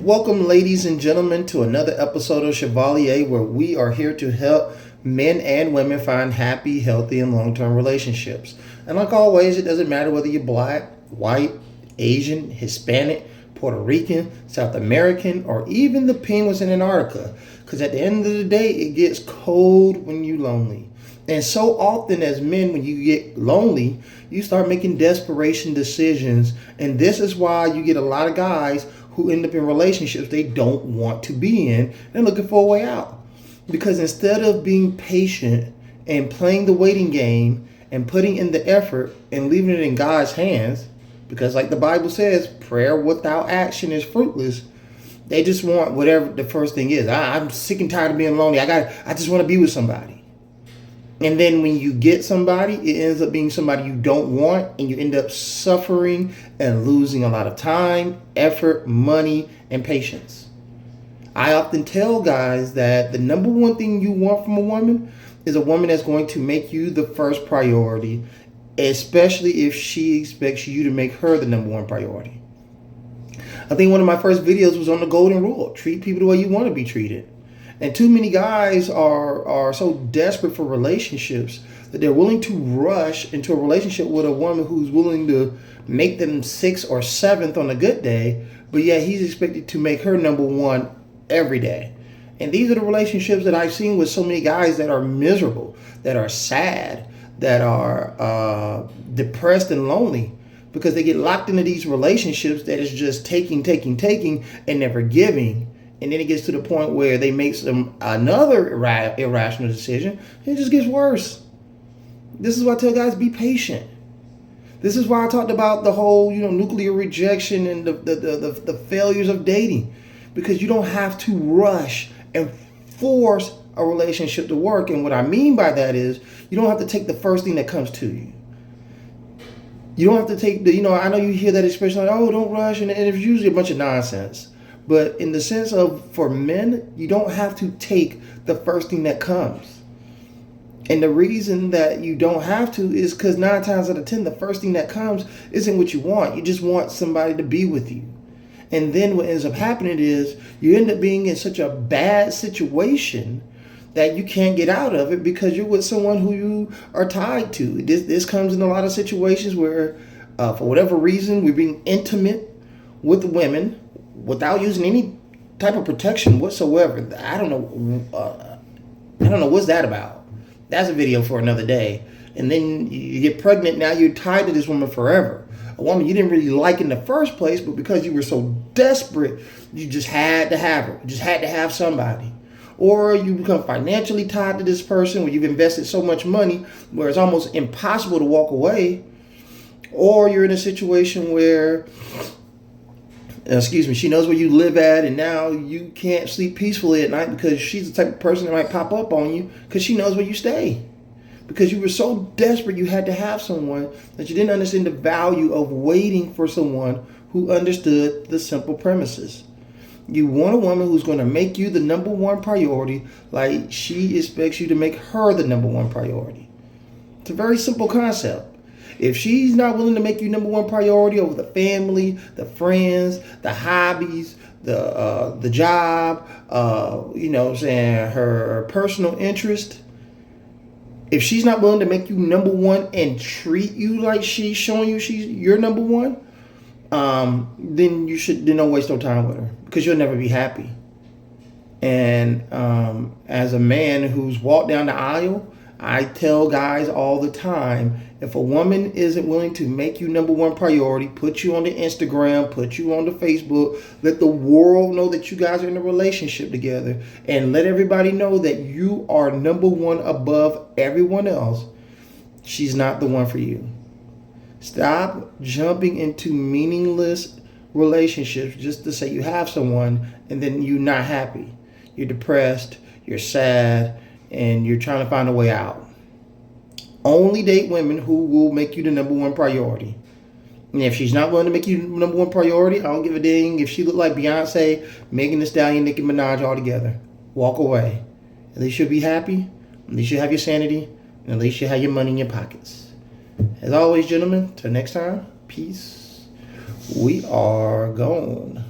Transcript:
Welcome, ladies and gentlemen, to another episode of Chevalier, where we are here to help men and women find happy, healthy, and long-term relationships. And like always, it doesn't matter whether you're black, white, Asian, Hispanic, Puerto Rican, South American, or even the penguins in Antarctica. Because at the end of the day, it gets cold when you're lonely. And so often as men, when you get lonely, you start making desperation decisions. And this is why you get a lot of guys who end up in relationships they don't want to be in and looking for a way out. Because instead of being patient and playing the waiting game and putting in the effort and leaving it in God's hands, because like the Bible says, prayer without action is fruitless. They just want whatever the first thing is. I'm sick and tired of being lonely. I just want to be with somebody. And then when you get somebody, it ends up being somebody you don't want, and you end up suffering and losing a lot of time, effort, money, and patience. I often tell guys that the number one thing you want from a woman is a woman that's going to make you the first priority, especially if she expects you to make her the number one priority. I think one of my first videos was on the golden rule. Treat people the way you want to be treated. And too many guys are so desperate for relationships that they're willing to rush into a relationship with a woman who's willing to make them 6th or 7th on a good day, but yet he's expected to make her number one every day. And these are the relationships that I've seen with so many guys that are miserable, that are sad, that are depressed and lonely, because they get locked into these relationships that is just taking, and never giving. And then it gets to the point where they make another irrational decision. And it just gets worse. This is why I tell guys, be patient. This is why I talked about the whole, nuclear rejection and the failures of dating. Because you don't have to rush and force a relationship to work. And what I mean by that is, you don't have to take the first thing that comes to you. You don't have to take I know you hear that expression like, oh, don't rush. And it's usually a bunch of nonsense. But in the sense of, for men, you don't have to take the first thing that comes. And the reason that you don't have to is because 9 times out of 10, the first thing that comes isn't what you want. You just want somebody to be with you. And then what ends up happening is you end up being in such a bad situation that you can't get out of it because you're with someone who you are tied to. This comes in a lot of situations where, for whatever reason, we're being intimate with women without using any type of protection whatsoever. I don't know what's that about. That's a video for another day. And then you get pregnant. Now you're tied to this woman forever. A woman you didn't really like in the first place, but because you were so desperate, you just had to have her. You just had to have somebody. Or you become financially tied to this person where you've invested so much money where it's almost impossible to walk away. Or you're in a situation where she knows where you live at, and now you can't sleep peacefully at night because she's the type of person that might pop up on you because she knows where you stay. Because you were so desperate you had to have someone that you didn't understand the value of waiting for someone who understood the simple premises. You want a woman who's going to make you the number one priority like she expects you to make her the number one priority. It's a very simple concept. If she's not willing to make you number one priority over the family, the friends, the hobbies, the job, her personal interest, if she's not willing to make you number one and treat you like she's showing you she's your number one, then don't waste no time with her because you'll never be happy. And as a man who's walked down the aisle, I tell guys all the time, if a woman isn't willing to make you number one priority, put you on the Instagram, put you on the Facebook, let the world know that you guys are in a relationship together, and let everybody know that you are number one above everyone else, she's not the one for you. Stop jumping into meaningless relationships just to say you have someone and then you're not happy. You're depressed, you're sad, and you're trying to find a way out. Only date women who will make you the number one priority. And if she's not willing to make you number one priority, I don't give a dang if she look like Beyonce, Megan Thee Stallion, Nicki Minaj all together. Walk away. At least you'll be happy. At least you'll have your sanity. And at least you'll have your money in your pockets. As always, gentlemen, till next time, peace. We are gone.